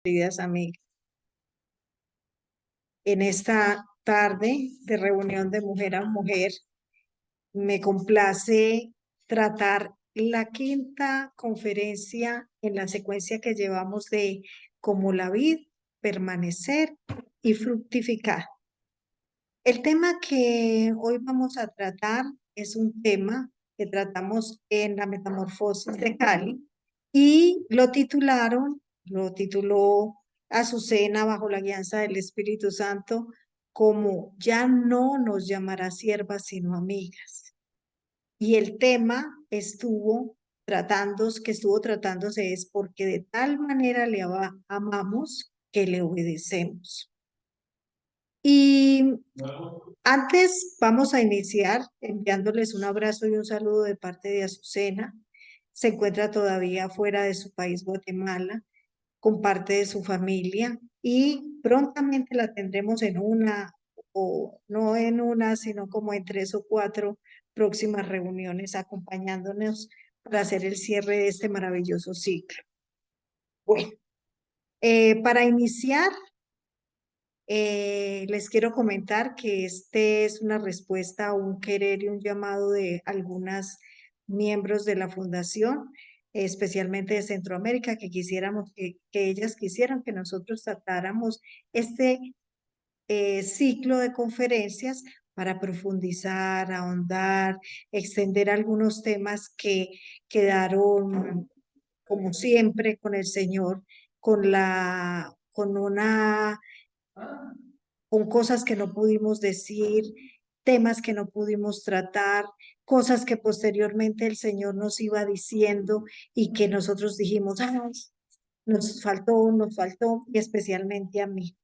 Queridas amigas, en esta tarde de reunión de mujer a mujer, me complace tratar la quinta conferencia en la secuencia que llevamos de como la vid, permanecer y fructificar. El tema que hoy vamos a tratar es un tema que tratamos en la Metamorfosis de Cali y lo tituló Azucena bajo la guianza del Espíritu Santo como ya no nos llamará siervas sino amigas. Y el tema que estuvo tratándose es porque de tal manera le amamos que le obedecemos. Y antes vamos a iniciar enviándoles un abrazo y un saludo de parte de Azucena. Se encuentra todavía fuera de su país, Guatemala, con parte de su familia y prontamente la tendremos en una, o no en una, sino como en 3 o 4 próximas reuniones acompañándonos para hacer el cierre de este maravilloso ciclo. Bueno, para iniciar, les quiero comentar que este es una respuesta a un querer y un llamado de algunas miembros de la fundación, especialmente de Centroamérica, que ellas quisieran que nosotros tratáramos este ciclo de conferencias para profundizar, ahondar, extender algunos temas que quedaron, como siempre, con el Señor, con una con cosas que no pudimos decir, temas que no pudimos tratar, cosas que posteriormente el Señor nos iba diciendo y que nosotros dijimos, "Ay, nos faltó, y especialmente a mí".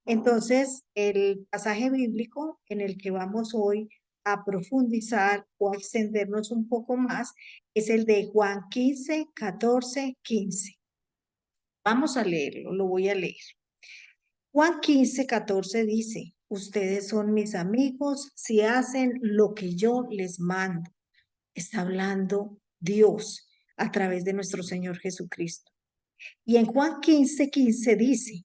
Entonces, el pasaje bíblico en el que vamos hoy a profundizar o a extendernos un poco más es el de Juan 15, 14, 15. Vamos a leerlo, lo voy a leer. Juan 15, 14 dice, ustedes son mis amigos si hacen lo que yo les mando. Está hablando Dios a través de nuestro Señor Jesucristo. Y en Juan 15, 15 dice,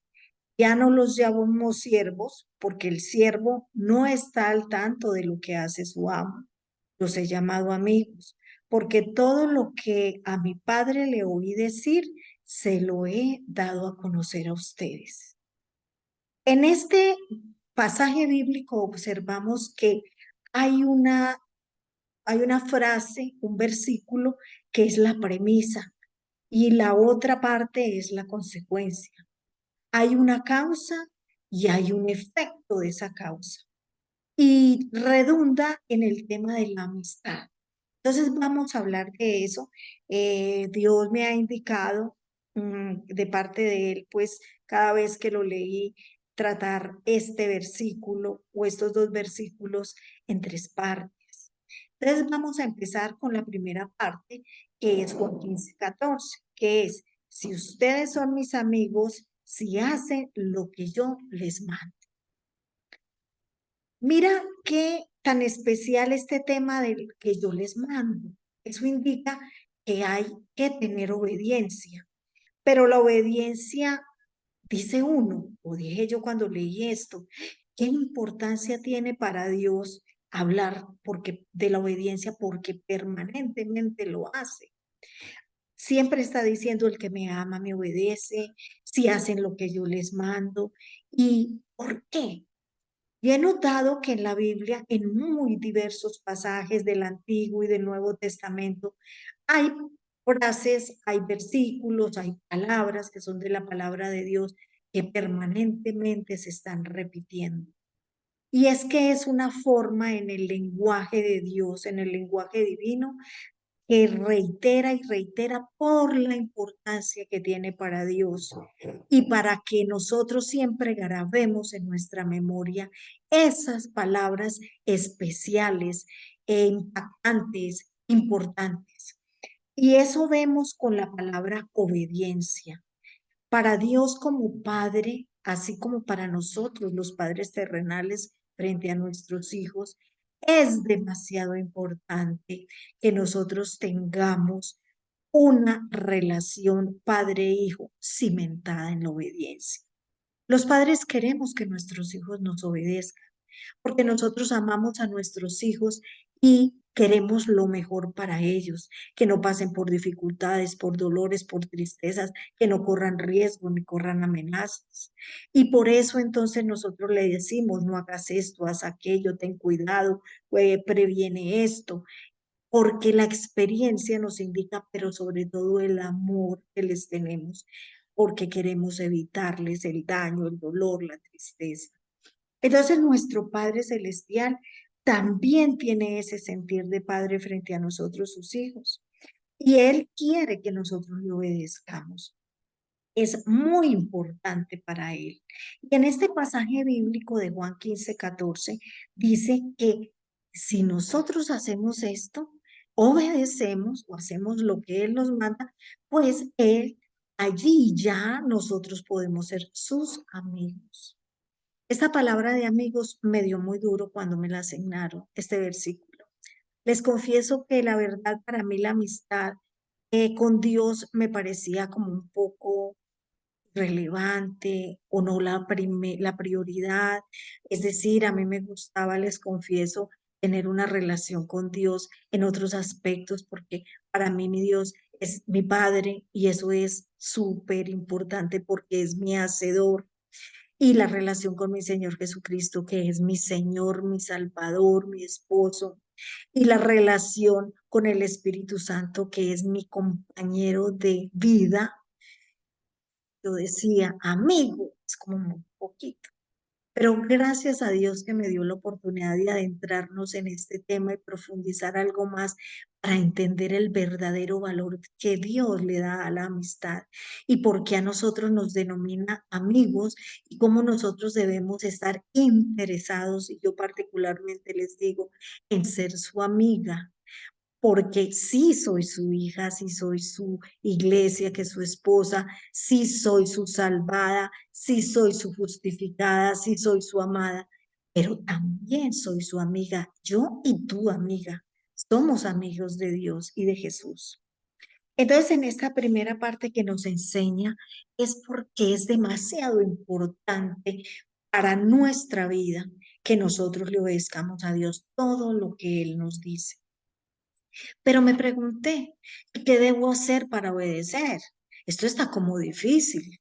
ya no los llamamos siervos porque el siervo no está al tanto de lo que hace su amo. Los he llamado amigos porque todo lo que a mi Padre le oí decir, se lo he dado a conocer a ustedes. En este pasaje bíblico observamos que hay una, hay una frase, un versículo que es la premisa y la otra parte es la consecuencia. Hay una causa y hay un efecto de esa causa y redunda en el tema de la amistad. Entonces vamos a hablar de eso. Dios me ha indicado de parte de Él, pues cada vez que lo leí, tratar este versículo o estos dos versículos en 3 partes. Entonces vamos a empezar con la primera parte, que es Juan 15, 14, que es, si ustedes son mis amigos, si hacen lo que yo les mando. Mira qué tan especial este tema del que yo les mando. Eso indica que hay que tener obediencia, pero la obediencia, dice uno, o dije yo cuando leí esto, ¿qué importancia tiene para Dios hablar de la obediencia porque permanentemente lo hace? Siempre está diciendo el que me ama me obedece, si hacen lo que yo les mando. ¿Y por qué? Y he notado que en la Biblia, en muy diversos pasajes del Antiguo y del Nuevo Testamento, hay frases, hay versículos, hay palabras que son de la palabra de Dios que permanentemente se están repitiendo. Y es que es una forma en el lenguaje de Dios, en el lenguaje divino, que reitera y reitera por la importancia que tiene para Dios y para que nosotros siempre grabemos en nuestra memoria esas palabras especiales e impactantes, importantes. Y eso vemos con la palabra obediencia. Para Dios como Padre, así como para nosotros los padres terrenales frente a nuestros hijos, es demasiado importante que nosotros tengamos una relación padre-hijo cimentada en la obediencia. Los padres queremos que nuestros hijos nos obedezcan porque nosotros amamos a nuestros hijos y queremos lo mejor para ellos, que no pasen por dificultades, por dolores, por tristezas, que no corran riesgo ni corran amenazas. Y por eso entonces nosotros le decimos, no hagas esto, haz aquello, ten cuidado, previene esto, porque la experiencia nos indica, pero sobre todo el amor que les tenemos, porque queremos evitarles el daño, el dolor, la tristeza. Entonces nuestro Padre Celestial también tiene ese sentir de Padre frente a nosotros, sus hijos. Y Él quiere que nosotros le obedezcamos. Es muy importante para Él. Y en este pasaje bíblico de Juan 15:14 dice que si nosotros hacemos esto, obedecemos o hacemos lo que Él nos manda, pues Él, allí ya nosotros podemos ser sus amigos. Esta palabra de amigos me dio muy duro cuando me la asignaron, este versículo. Les confieso que la verdad para mí la amistad con Dios me parecía como un poco relevante o no la prioridad. Es decir, a mí me gustaba, les confieso, tener una relación con Dios en otros aspectos porque para mí mi Dios es mi Padre y eso es súper importante porque es mi hacedor y la relación con mi Señor Jesucristo, que es mi Señor, mi Salvador, mi esposo, y la relación con el Espíritu Santo, que es mi compañero de vida. Yo decía, amigo, es como un poquito. Pero gracias a Dios que me dio la oportunidad de adentrarnos en este tema y profundizar algo más para entender el verdadero valor que Dios le da a la amistad y por qué a nosotros nos denomina amigos y cómo nosotros debemos estar interesados, y yo particularmente les digo, en ser su amiga, porque sí soy su hija, sí soy su iglesia, que es su esposa, sí soy su salvada, sí soy su justificada, sí soy su amada, pero también soy su amiga, yo y tu amiga. Somos amigos de Dios y de Jesús. Entonces, en esta primera parte que nos enseña es porque es demasiado importante para nuestra vida que nosotros le obedezcamos a Dios todo lo que Él nos dice. Pero me pregunté, ¿qué debo hacer para obedecer? Esto está como difícil,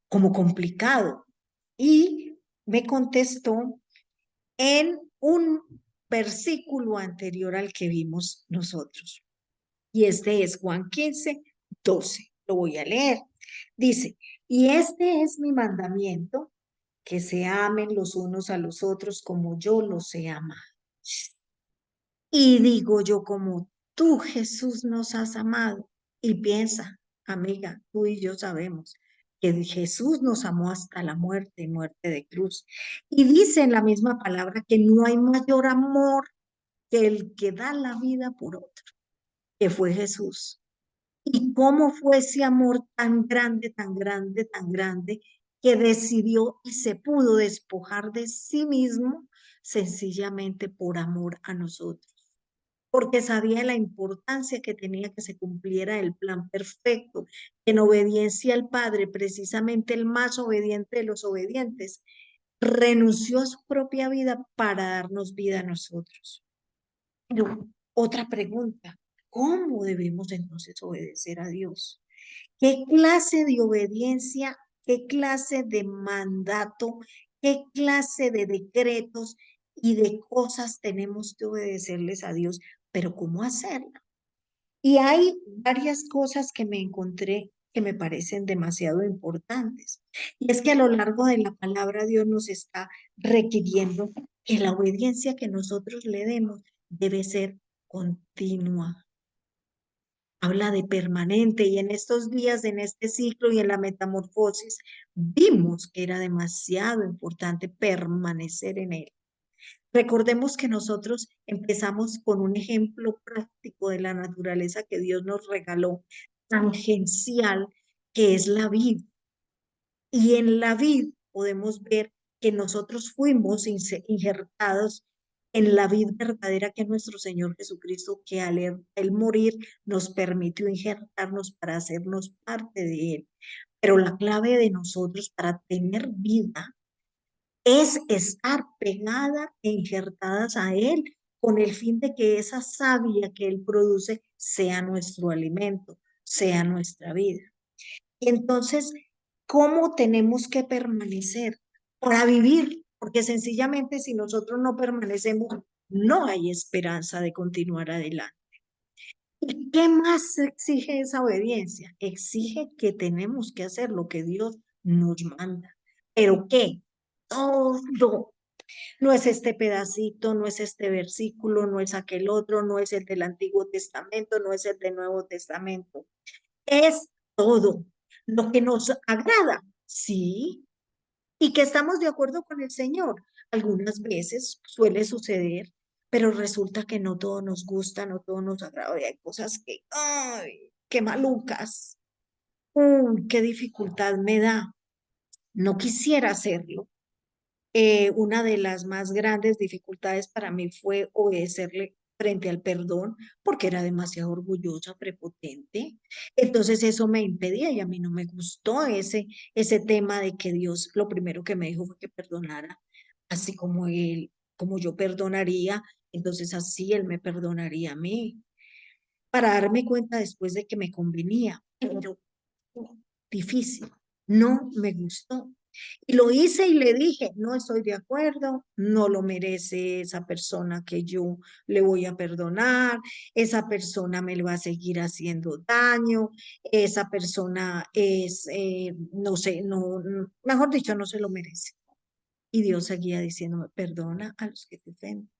como complicado. Y me contestó en un versículo anterior al que vimos nosotros. Y este es Juan 15:12. Lo voy a leer. Dice, y este es mi mandamiento, que se amen los unos a los otros como yo los he amado. Y digo yo, como tú, Jesús, nos has amado. Y piensa, amiga, tú y yo sabemos que Jesús nos amó hasta la muerte y muerte de cruz. Y dice en la misma palabra que no hay mayor amor que el que da la vida por otro, que fue Jesús. ¿Y cómo fue ese amor tan grande, tan grande, tan grande, que decidió y se pudo despojar de sí mismo sencillamente por amor a nosotros? Porque sabía la importancia que tenía que se cumpliera el plan perfecto, en obediencia al Padre, precisamente el más obediente de los obedientes, renunció a su propia vida para darnos vida a nosotros. Pero otra pregunta, ¿cómo debemos entonces obedecer a Dios? ¿Qué clase de obediencia, qué clase de mandato, qué clase de decretos y de cosas tenemos que obedecerles a Dios? Pero ¿cómo hacerlo? Y hay varias cosas que me encontré que me parecen demasiado importantes. Y es que a lo largo de la palabra Dios nos está requiriendo que la obediencia que nosotros le demos debe ser continua. Habla de permanente y en estos días, en este ciclo y en la metamorfosis, vimos que era demasiado importante permanecer en él. Recordemos que nosotros empezamos con un ejemplo práctico de la naturaleza que Dios nos regaló, tangencial, que es la vid. Y en la vid podemos ver que nosotros fuimos injertados en la vida verdadera que es nuestro Señor Jesucristo, que al él morir nos permitió injertarnos para hacernos parte de Él. Pero la clave de nosotros para tener vida es estar pegada e injertadas a Él con el fin de que esa savia que Él produce sea nuestro alimento, sea nuestra vida. Y entonces, ¿cómo tenemos que permanecer para vivir? Porque sencillamente si nosotros no permanecemos, no hay esperanza de continuar adelante. ¿Y qué más exige esa obediencia? Exige que tenemos que hacer lo que Dios nos manda. ¿Pero qué? Todo. No es este pedacito, no es este versículo, no es aquel otro, no es el del Antiguo Testamento, no es el del Nuevo Testamento. Es todo lo que nos agrada, sí, y que estamos de acuerdo con el Señor. Algunas veces suele suceder, pero resulta que no todo nos gusta, no todo nos agrada, y hay cosas que, ¡ay, qué malucas! ¡Qué dificultad me da! No quisiera hacerlo. Una de las más grandes dificultades para mí fue obedecerle frente al perdón, porque era demasiado orgullosa, prepotente. Entonces eso me impedía y a mí no me gustó ese tema de que Dios lo primero que me dijo fue que perdonara, así como él, como yo perdonaría, entonces así él me perdonaría a mí, para darme cuenta después de que me convenía, pero difícil, no me gustó. Y lo hice y le dije, no estoy de acuerdo, no lo merece esa persona que yo le voy a perdonar, esa persona me lo va a seguir haciendo daño, esa persona es, no sé, mejor dicho, no se lo merece. Y Dios seguía diciéndome, perdona a los que te ofenden.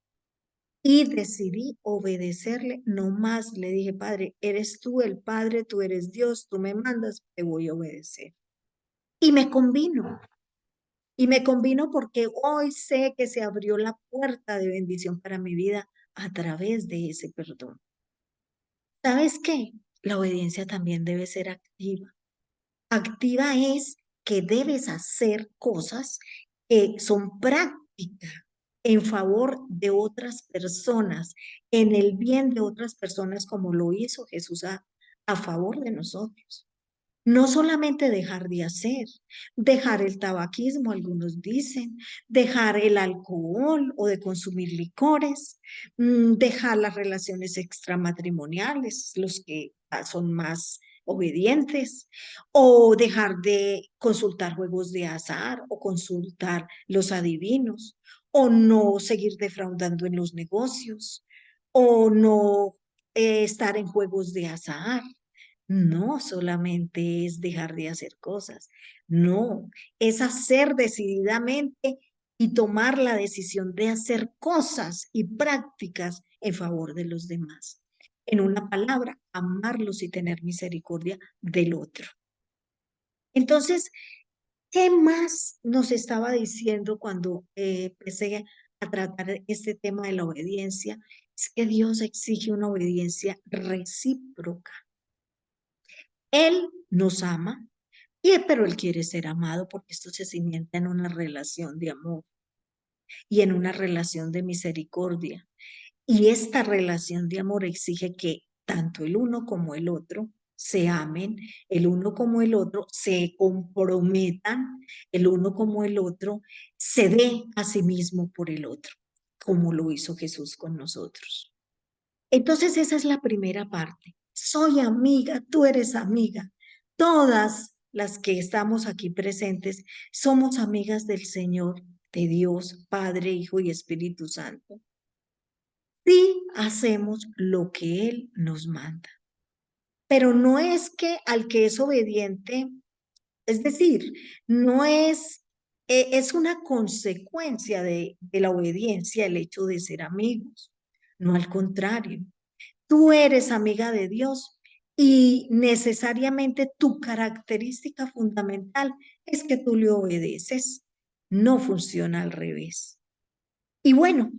Y decidí obedecerle, no más le dije, Padre, eres tú el Padre, tú eres Dios, tú me mandas, te voy a obedecer. Y me convino. Y me convino porque hoy sé que se abrió la puerta de bendición para mi vida a través de ese perdón. ¿Sabes qué? La obediencia también debe ser activa. Activa es que debes hacer cosas que son prácticas en favor de otras personas, en el bien de otras personas, como lo hizo Jesús a favor de nosotros. No solamente dejar de hacer, dejar el tabaquismo, algunos dicen, dejar el alcohol o de consumir licores, dejar las relaciones extramatrimoniales, los que son más obedientes, o dejar de consultar juegos de azar o consultar los adivinos, o no seguir defraudando en los negocios, o no estar en juegos de azar. No solamente es dejar de hacer cosas, no, es hacer decididamente y tomar la decisión de hacer cosas y prácticas en favor de los demás. En una palabra, amarlos y tener misericordia del otro. Entonces, ¿qué más nos estaba diciendo cuando empecé a tratar este tema de la obediencia? Es que Dios exige una obediencia recíproca. Él nos ama, pero Él quiere ser amado porque esto se cimienta en una relación de amor y en una relación de misericordia. Y esta relación de amor exige que tanto el uno como el otro se amen, el uno como el otro se comprometan, el uno como el otro se dé a sí mismo por el otro, como lo hizo Jesús con nosotros. Entonces esa es la primera parte. Soy amiga, tú eres amiga. Todas las que estamos aquí presentes somos amigas del Señor, de Dios, Padre, Hijo y Espíritu Santo. Sí hacemos lo que Él nos manda. Pero no es que al que es obediente, es decir, no es, es una consecuencia de la obediencia el hecho de ser amigos. No al contrario. Tú eres amiga de Dios y necesariamente tu característica fundamental es que tú le obedeces. No funciona al revés. Y bueno,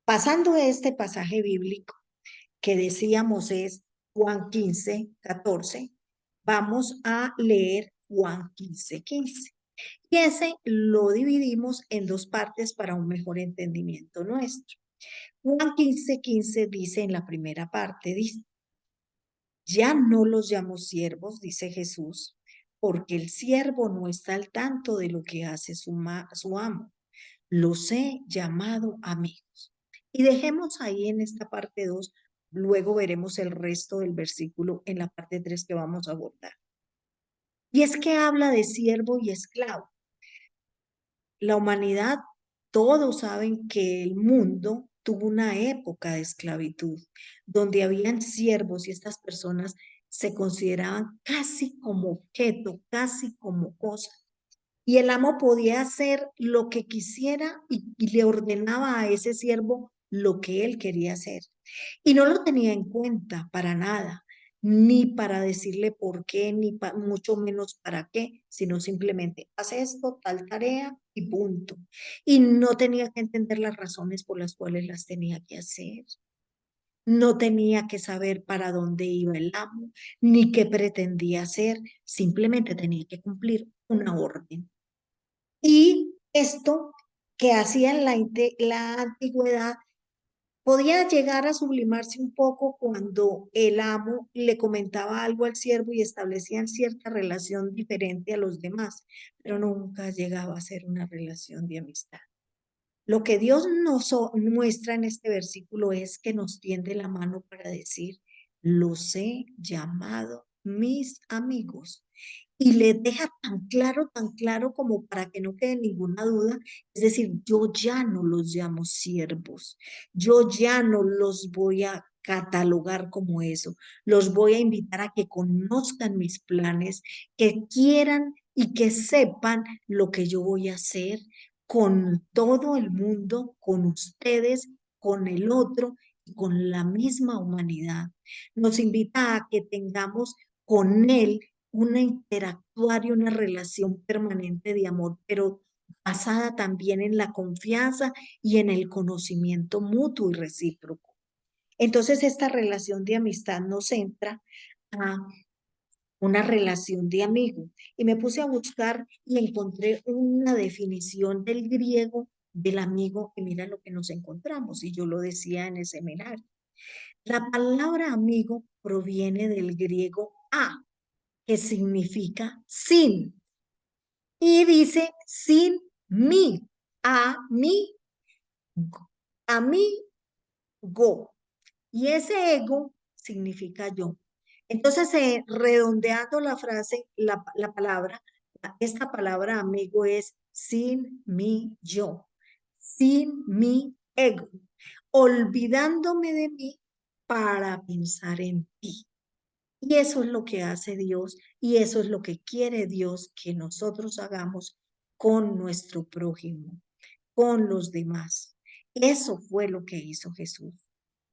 pasando a este pasaje bíblico que decíamos es Juan 15:14, vamos a leer Juan 15:15. Y ese lo dividimos en dos partes para un mejor entendimiento nuestro. Juan 15:15 dice en la primera parte, dice, ya no los llamo siervos, dice Jesús, porque el siervo no está al tanto de lo que hace su amo. Los he llamado amigos. Y dejemos ahí en esta parte 2. Luego veremos el resto del versículo en la parte 3 que vamos a abordar. Y es que habla de siervo y esclavo. La humanidad, todos saben que el mundo tuvo una época de esclavitud, donde habían siervos y estas personas se consideraban casi como objeto, casi como cosa. Y el amo podía hacer lo que quisiera y le ordenaba a ese siervo lo que él quería hacer. Y no lo tenía en cuenta para nada, ni para decirle por qué, ni mucho menos para qué, sino simplemente hace esto, tal tarea y punto. Y no tenía que entender las razones por las cuales las tenía que hacer. No tenía que saber para dónde iba el amo, ni qué pretendía hacer, simplemente tenía que cumplir una orden. Y esto que hacía en la antigüedad podía llegar a sublimarse un poco cuando el amo le comentaba algo al siervo y establecían cierta relación diferente a los demás, pero nunca llegaba a ser una relación de amistad. Lo que Dios nos muestra en este versículo es que nos tiende la mano para decir, los he llamado mis amigos. Y le deja tan claro como para que no quede ninguna duda. Es decir, yo ya no los llamo siervos, yo ya no los voy a catalogar como eso, los voy a invitar a que conozcan mis planes, que quieran y que sepan lo que yo voy a hacer con todo el mundo, con ustedes, con el otro y con la misma humanidad. Nos invita a que tengamos con él una interactuar y una relación permanente de amor, pero basada también en la confianza y en el conocimiento mutuo y recíproco. Entonces, esta relación de amistad nos centra a una relación de amigo. Y me puse a buscar y encontré una definición del griego del amigo y mira lo que nos encontramos. Y yo lo decía en el seminario. La palabra amigo proviene del griego a, que significa sin. Y dice sin mí, a mí, a mí, go. Y ese ego significa yo. Entonces, redondeando la frase, la palabra, esta palabra amigo es sin mi yo, sin mi ego, olvidándome de mí para pensar en ti. Y eso es lo que hace Dios y eso es lo que quiere Dios que nosotros hagamos con nuestro prójimo, con los demás. Eso fue lo que hizo Jesús.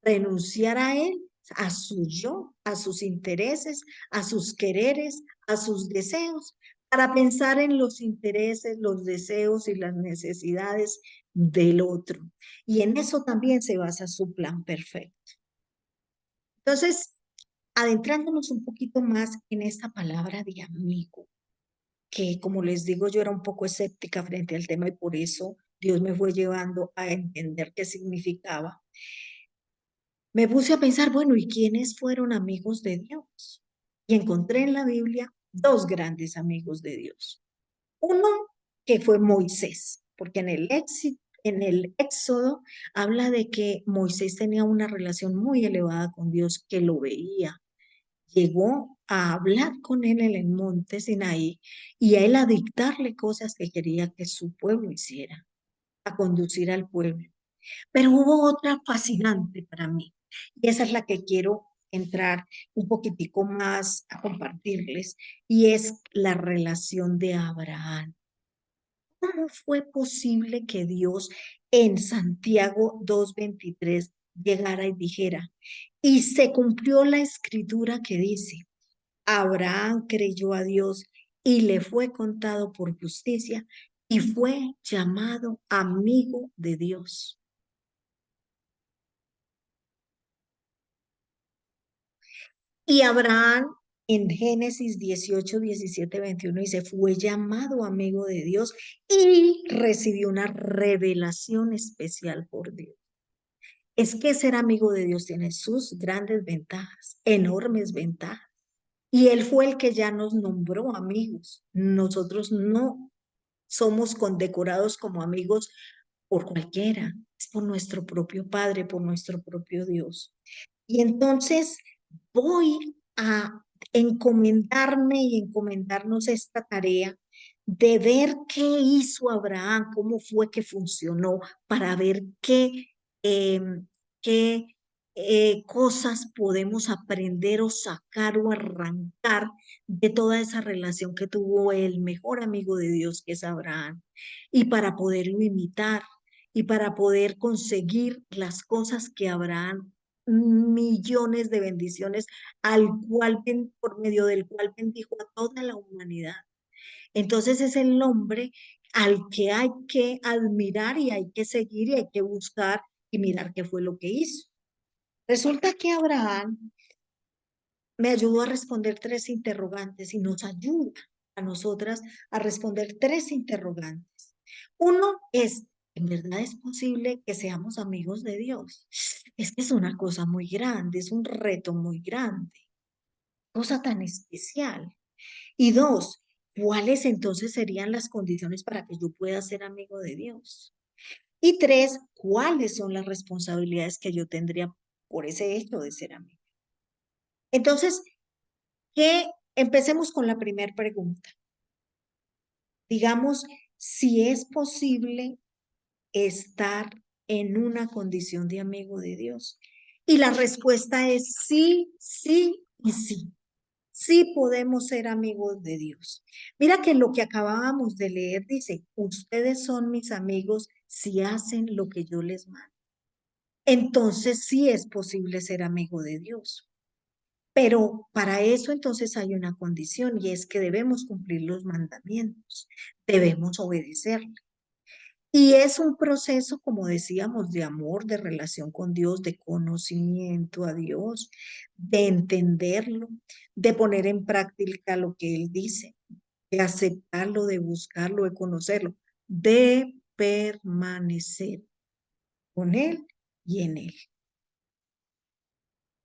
Renunciar a él, a su yo, a sus intereses, a sus quereres, a sus deseos, para pensar en los intereses, los deseos y las necesidades del otro. Y en eso también se basa su plan perfecto. Entonces, adentrándonos un poquito más en esta palabra de amigo, que como les digo, yo era un poco escéptica frente al tema y por eso Dios me fue llevando a entender qué significaba. Me puse a pensar, bueno, ¿y quiénes fueron amigos de Dios? Y encontré en la Biblia dos grandes amigos de Dios. Uno que fue Moisés, porque en el Éxodo habla de que Moisés tenía una relación muy elevada con Dios, que lo veía. Llegó a hablar con él en el monte Sinaí y a él a dictarle cosas que quería que su pueblo hiciera, a conducir al pueblo. Pero hubo otra fascinante para mí, y esa es la que quiero entrar un poquitico más a compartirles, y es la relación de Abraham. ¿Cómo fue posible que Dios en Santiago 2:23 llegara y dijera, y se cumplió la escritura que dice, Abraham creyó a Dios y le fue contado por justicia y fue llamado amigo de Dios? Y Abraham en Génesis 18, 17, 21 dice, fue llamado amigo de Dios y recibió una revelación especial por Dios. Es que ser amigo de Dios tiene sus grandes ventajas, enormes ventajas. Y Él fue el que ya nos nombró amigos. Nosotros no somos condecorados como amigos por cualquiera, es por nuestro propio Padre, por nuestro propio Dios. Y entonces voy a encomendarme y encomendarnos esta tarea de ver qué hizo Abraham, cómo fue que funcionó, para ver qué cosas podemos aprender o sacar o arrancar de toda esa relación que tuvo el mejor amigo de Dios, que es Abraham, y para poderlo imitar y para poder conseguir las cosas que Abraham, millones de bendiciones por medio del cual bendijo a toda la humanidad. Entonces es el hombre al que hay que admirar y hay que seguir y hay que buscar y mirar qué fue lo que hizo. Resulta que Abraham me ayudó a responder tres interrogantes y nos ayuda a nosotras a responder tres interrogantes. Uno es, ¿en verdad es posible que seamos amigos de Dios? Es que es una cosa muy grande, es un reto muy grande, cosa tan especial. Y dos, ¿cuáles entonces serían las condiciones para que yo pueda ser amigo de Dios? Y tres, ¿cuáles son las responsabilidades que yo tendría por ese hecho de ser amigo? Entonces, empecemos con la primera pregunta. Digamos, si es posible estar en una condición de amigo de Dios. Y la respuesta es sí, sí y sí. Sí podemos ser amigos de Dios. Mira que lo que acabábamos de leer dice, ustedes son mis amigos si hacen lo que yo les mando. Entonces sí es posible ser amigo de Dios. Pero para eso entonces hay una condición y es que debemos cumplir los mandamientos, debemos obedecerle. Y es un proceso, como decíamos, de amor, de relación con Dios, de conocimiento a Dios, de entenderlo, de poner en práctica lo que Él dice, de aceptarlo, de buscarlo, de conocerlo, de permanecer con Él y en Él.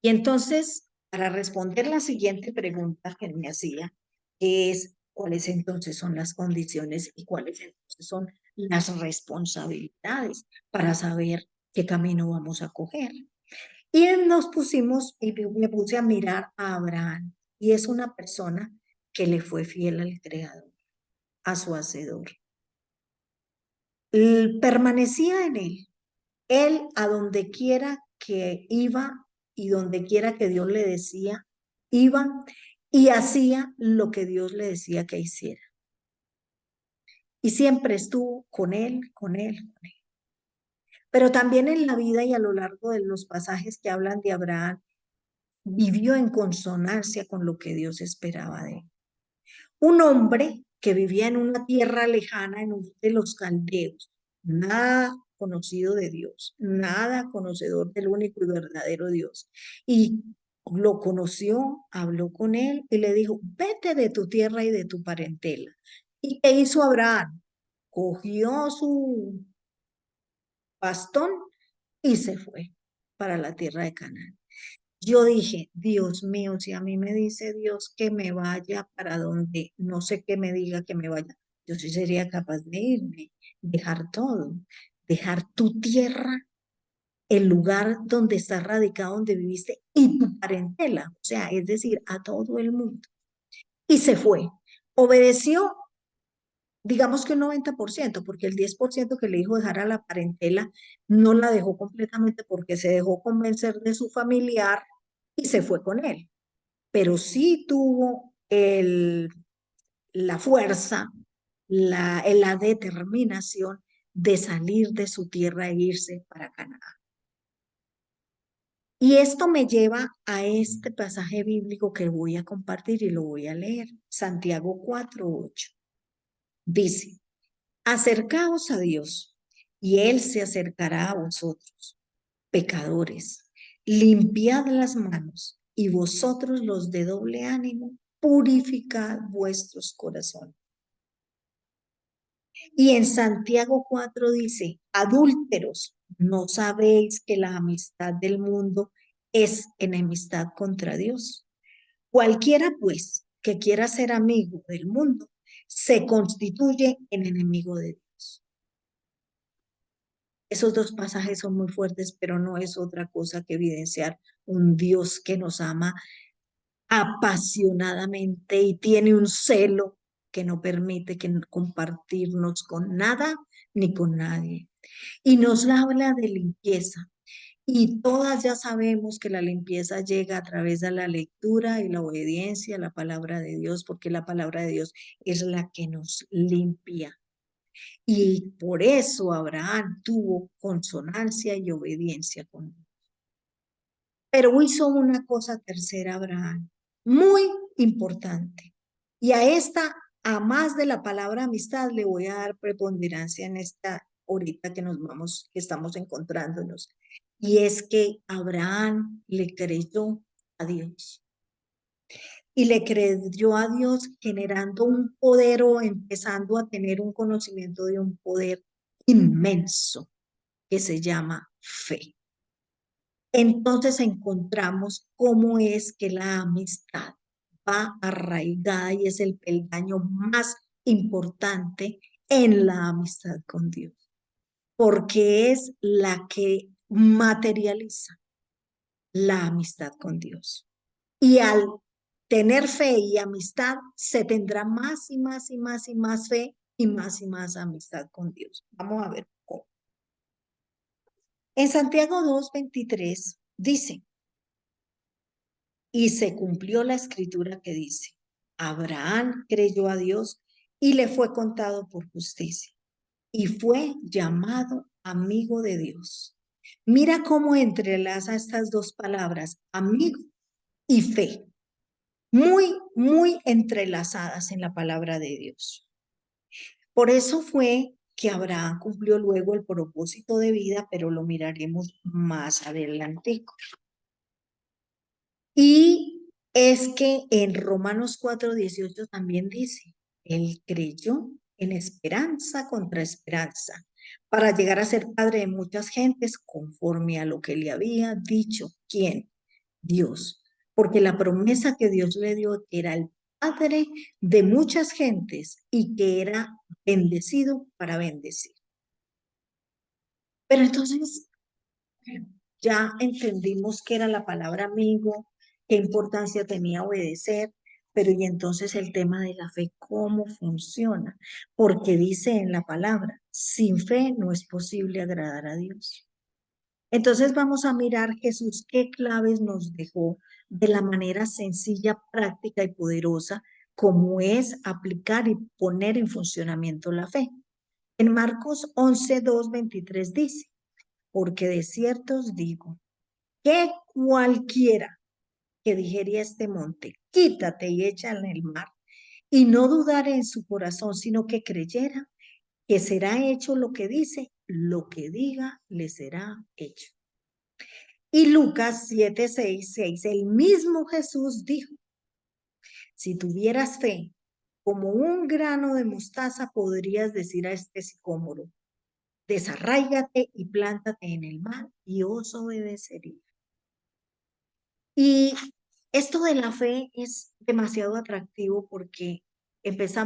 Y entonces, para responder la siguiente pregunta que me hacía, que es, ¿cuáles entonces son las condiciones y cuáles entonces son las responsabilidades para saber qué camino vamos a coger? Y nos pusimos, y me puse a mirar a Abraham, y es una persona que le fue fiel al Creador, a su Hacedor. Permanecía en él. Él a donde quiera que iba y donde quiera que Dios le decía, iba y hacía lo que Dios le decía que hiciera. Y siempre estuvo con él, con él, con él. Pero también en la vida y a lo largo de los pasajes que hablan de Abraham, vivió en consonancia con lo que Dios esperaba de él. Un hombre que vivía en una tierra lejana, en de los caldeos, nada conocido de Dios, nada conocedor del único y verdadero Dios. Y lo conoció, habló con él y le dijo, vete de tu tierra y de tu parentela. ¿Y qué hizo Abraham? Cogió su bastón y se fue para la tierra de Canaán. Yo dije, Dios mío, si a mí me dice Dios que me vaya para donde no sé qué me diga que me vaya, yo sí sería capaz de irme, dejar todo, dejar tu tierra, el lugar donde estás radicado, donde viviste y tu parentela, o sea, es decir, a todo el mundo. Y se fue. Obedeció, digamos que un 90%, porque el 10% que le dijo dejar a la parentela no la dejó completamente porque se dejó convencer de su familiar y se fue con él. Pero sí tuvo la fuerza, la determinación de salir de su tierra e irse para Canadá. Y esto me lleva a este pasaje bíblico que voy a compartir y lo voy a leer. Santiago 4:8. Dice, acercaos a Dios y Él se acercará a vosotros, pecadores. Limpiad las manos y vosotros los de doble ánimo, purificad vuestros corazones. Y en Santiago 4 dice, adúlteros, ¿No sabéis que la amistad del mundo es enemistad contra Dios? Cualquiera, pues, que quiera ser amigo del mundo, se constituye en enemigo de Dios. Esos dos pasajes son muy fuertes, pero no es otra cosa que evidenciar un Dios que nos ama apasionadamente y tiene un celo que no permite que compartirnos con nada ni con nadie. Y nos habla de limpieza. Y todas ya sabemos que la limpieza llega a través de la lectura y la obediencia a la palabra de Dios, porque la palabra de Dios es la que nos limpia. Y por eso Abraham tuvo consonancia y obediencia con Dios. Pero hizo una cosa tercera Abraham, muy importante. Y a esta, a más de la palabra amistad, le voy a dar preponderancia en esta ahorita que nos vamos, que estamos encontrándonos. Y es que Abraham le creyó a Dios. Y le creyó a Dios generando un poder o empezando a tener un conocimiento de un poder inmenso que se llama fe. Entonces encontramos cómo es que la amistad va arraigada y es el peldaño más importante en la amistad con Dios, porque es la que materializa la amistad con Dios. Y al tener fe y amistad, se tendrá más y más y más y más fe y más amistad con Dios. Vamos a ver cómo. En Santiago 2:23 dice, y se cumplió la escritura que dice, Abraham creyó a Dios y le fue contado por justicia y fue llamado amigo de Dios. Mira cómo entrelaza estas dos palabras, amigo y fe, muy, muy entrelazadas en la palabra de Dios. Por eso fue que Abraham cumplió luego el propósito de vida, pero lo miraremos más adelante. Y es que en Romanos 4:18 también dice, él creyó en esperanza contra esperanza, para llegar a ser padre de muchas gentes conforme a lo que le había dicho. ¿Quién? Dios. Porque la promesa que Dios le dio era el padre de muchas gentes y que era bendecido para bendecir. Pero entonces ya entendimos qué era la palabra amigo, qué importancia tenía obedecer, pero y entonces el tema de la fe, ¿cómo funciona? Porque dice en la palabra, sin fe no es posible agradar a Dios. Entonces vamos a mirar Jesús qué claves nos dejó de la manera sencilla, práctica y poderosa como es aplicar y poner en funcionamiento la fe. En Marcos 11:23 dice, porque de cierto os digo, que cualquiera que dijere a este monte, quítate y échalo en el mar, y no dudara en su corazón, sino que creyera que será hecho lo que dice, lo que diga le será hecho. Y Lucas 7:6, el mismo Jesús dijo, si tuvieras fe como un grano de mostaza, podrías decir a este sicómoro, desarráigate y plántate en el mar, y os obedecería. Y esto de la fe es demasiado atractivo porque empecé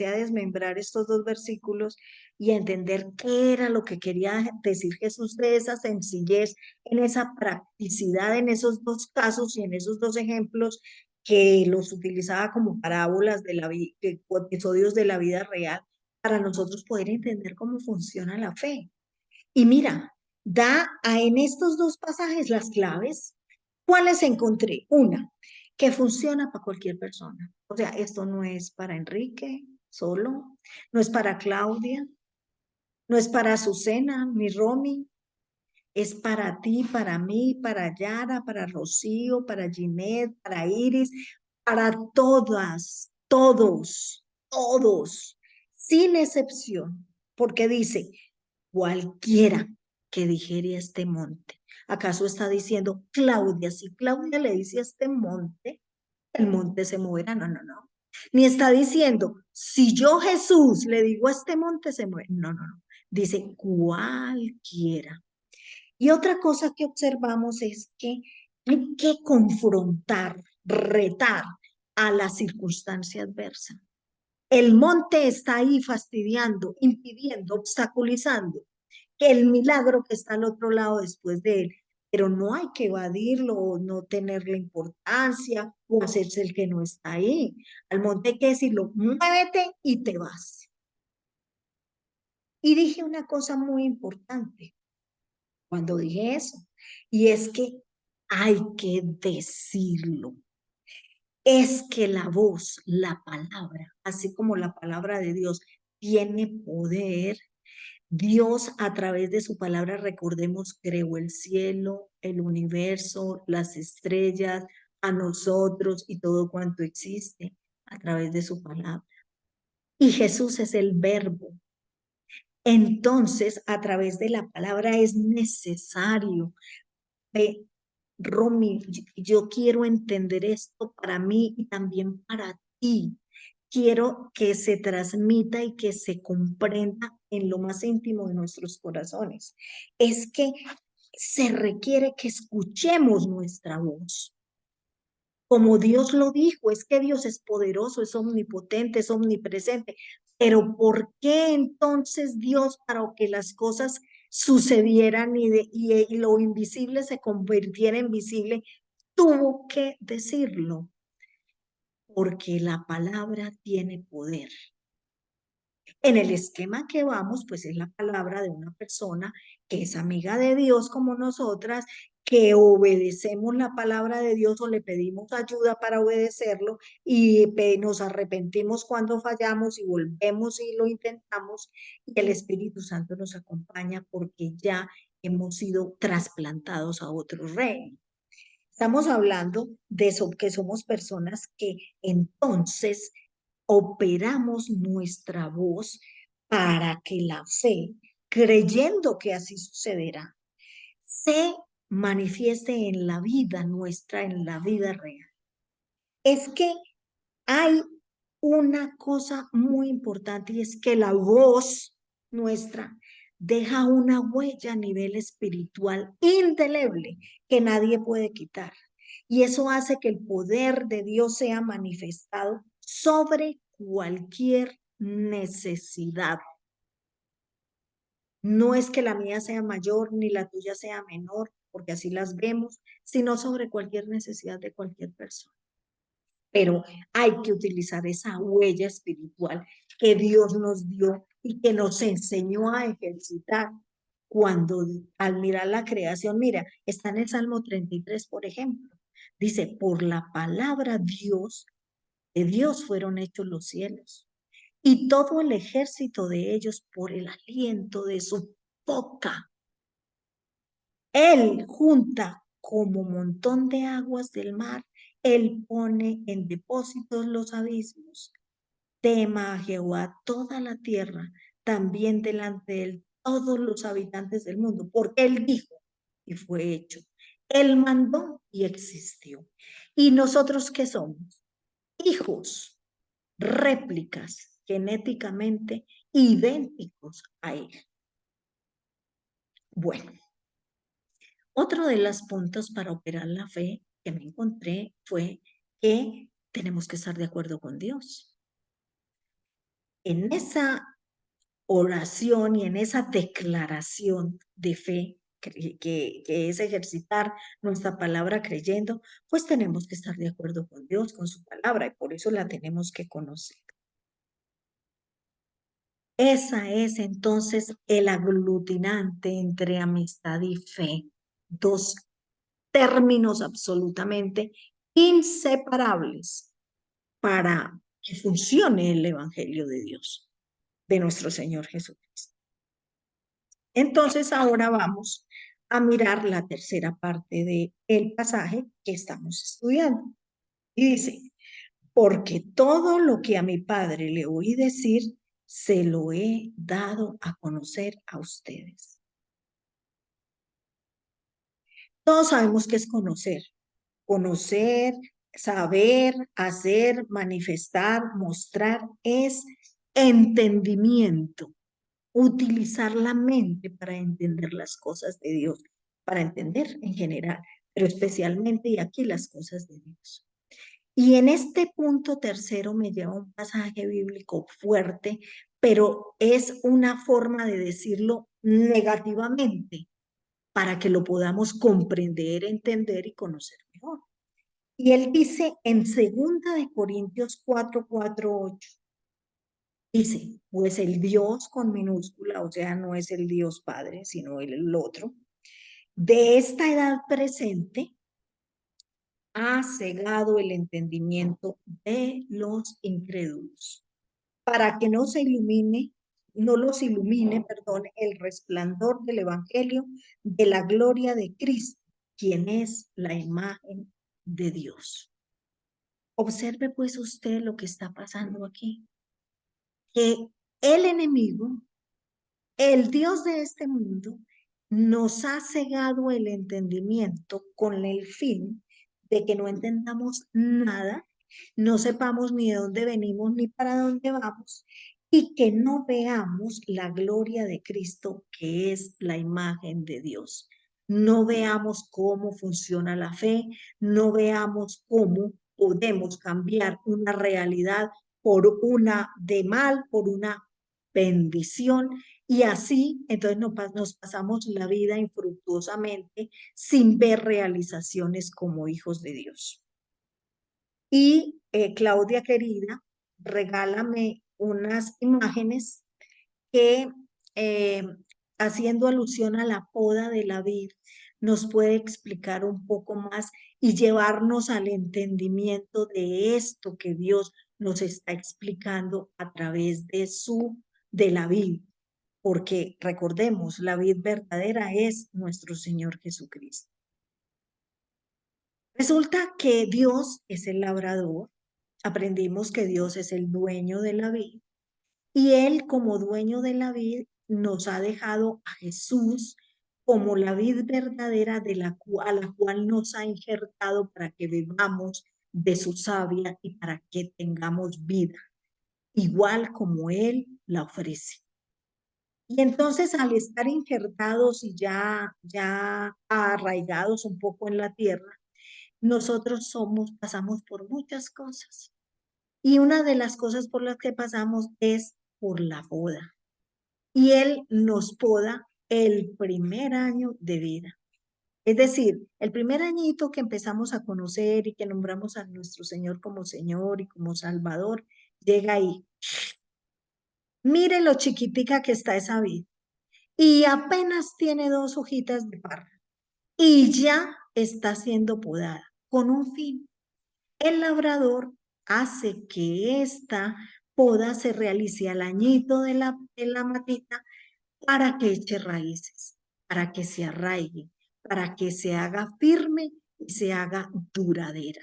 a desmembrar estos dos versículos y a entender qué era lo que quería decir Jesús de esa sencillez, en esa practicidad, en esos dos casos y en esos dos ejemplos que los utilizaba como parábolas de episodios de la vida real para nosotros poder entender cómo funciona la fe. Y mira, en estos dos pasajes las claves. ¿Cuáles encontré? Una, que funciona para cualquier persona. O sea, esto no es para Enrique solo, no es para Claudia, no es para Azucena ni Romy, es para ti, para mí, para Yara, para Rocío, para Ginette, para Iris, para todas, todos, sin excepción, porque dice, cualquiera que dijere a este monte. ¿Acaso está diciendo Claudia? Si Claudia le dice a este monte, el monte se moverá. No, no, no. Ni está diciendo, si yo Jesús le digo a este monte se mueve. No, no, no. Dice cualquiera. Y otra cosa que observamos es que hay que confrontar, retar a la circunstancia adversa. El monte está ahí fastidiando, impidiendo, obstaculizando que el milagro que está al otro lado después de él. Pero no hay que evadirlo o no tenerle importancia o hacerse el que no está ahí. Al monte hay que decirlo, muévete y te vas. Y dije una cosa muy importante cuando dije eso, y es que hay que decirlo. Es que la voz, la palabra, así como la palabra de Dios, tiene poder. Dios a través de su palabra, recordemos, creó el cielo, el universo, las estrellas, a nosotros y todo cuanto existe a través de su palabra. Y Jesús es el verbo. Entonces, a través de la palabra es necesario. Romy, yo quiero entender esto para mí y también para ti. Quiero que se transmita y que se comprenda en lo más íntimo de nuestros corazones. Es que se requiere que escuchemos nuestra voz. Como Dios lo dijo, es que Dios es poderoso, es omnipotente, es omnipresente. Pero ¿por qué entonces Dios, para que las cosas sucedieran y lo invisible se convirtiera en visible, tuvo que decirlo? Porque la palabra tiene poder. En el esquema que vamos, pues es la palabra de una persona que es amiga de Dios como nosotras, que obedecemos la palabra de Dios o le pedimos ayuda para obedecerlo y nos arrepentimos cuando fallamos y volvemos y lo intentamos y el Espíritu Santo nos acompaña porque ya hemos sido trasplantados a otro reino. Estamos hablando de eso, que somos personas que entonces operamos nuestra voz para que la fe, creyendo que así sucederá, se manifieste en la vida nuestra, en la vida real. Es que hay una cosa muy importante y es que la voz nuestra deja una huella a nivel espiritual indeleble que nadie puede quitar. Y eso hace que el poder de Dios sea manifestado sobre cualquier necesidad. No es que la mía sea mayor ni la tuya sea menor, porque así las vemos, sino sobre cualquier necesidad de cualquier persona. Pero hay que utilizar esa huella espiritual que Dios nos dio y que nos enseñó a ejercitar cuando al mirar la creación, mira, está en el Salmo 33, por ejemplo, dice, por la palabra de Dios fueron hechos los cielos y todo el ejército de ellos por el aliento de su boca. Él junta como montón de aguas del mar, Él pone en depósitos los abismos. Tema a Jehová toda la tierra, también delante de Él todos los habitantes del mundo, porque Él dijo y fue hecho. Él mandó y existió. ¿Y nosotros qué somos? Hijos, réplicas genéticamente idénticos a Él. Bueno. Otro de los puntos para operar la fe que me encontré fue que tenemos que estar de acuerdo con Dios. En esa oración y en esa declaración de fe que es ejercitar nuestra palabra creyendo, pues tenemos que estar de acuerdo con Dios, con su palabra, y por eso la tenemos que conocer. Esa es entonces el aglutinante entre amistad y fe, dos términos absolutamente inseparables para que funcione el Evangelio de Dios, de nuestro Señor Jesucristo. Entonces ahora vamos a mirar la tercera parte del pasaje que estamos estudiando. Y dice, porque todo lo que a mi Padre le oí decir, se lo he dado a conocer a ustedes. Todos sabemos qué es conocer. Conocer saber, hacer, manifestar, mostrar, es entendimiento. Utilizar la mente para entender las cosas de Dios, para entender en general, pero especialmente y aquí las cosas de Dios. Y en este punto tercero me lleva un pasaje bíblico fuerte, pero es una forma de decirlo negativamente para que lo podamos comprender, entender y conocer mejor. Y él dice en 2 Corintios 4:8, dice, pues el Dios con minúscula, o sea, no es el Dios Padre, sino el otro, de esta edad presente, ha cegado el entendimiento de los incrédulos, para que no se ilumine, no los ilumine, perdón, el resplandor del Evangelio de la gloria de Cristo, quien es la imagen de Dios. Observe pues usted lo que está pasando aquí, que el enemigo, el Dios de este mundo, nos ha cegado el entendimiento con el fin de que no entendamos nada, no sepamos ni de dónde venimos ni para dónde vamos, y que no veamos la gloria de Cristo, que es la imagen de Dios. No veamos cómo funciona la fe, no veamos cómo podemos cambiar una realidad por una de mal, por una bendición, y así entonces nos pasamos la vida infructuosamente sin ver realizaciones como hijos de Dios. Y Claudia querida, regálame unas imágenes que, eh, haciendo alusión a la poda de la vid, nos puede explicar un poco más y llevarnos al entendimiento de esto que Dios nos está explicando a través de la vid. Porque recordemos, la vid verdadera es nuestro Señor Jesucristo. Resulta que Dios es el labrador. Aprendimos que Dios es el dueño de la vid, y Él, como dueño de la vid, nos ha dejado a Jesús como la vid verdadera a la cual nos ha injertado para que bebamos de su savia y para que tengamos vida, igual como Él la ofrece. Y entonces, al estar injertados y ya arraigados un poco en la tierra, nosotros pasamos por muchas cosas. Y una de las cosas por las que pasamos es por la poda. Y Él nos poda el primer año de vida. Es decir, el primer añito que empezamos a conocer y que nombramos a nuestro Señor como Señor y como Salvador, llega ahí. Mire lo chiquitica que está esa vid. Y apenas tiene 2 hojitas de parra. Y ya está siendo podada con un fin. El labrador hace que esta poda se realice al añito de la matita para que eche raíces, para que se arraigue, para que se haga firme y se haga duradera.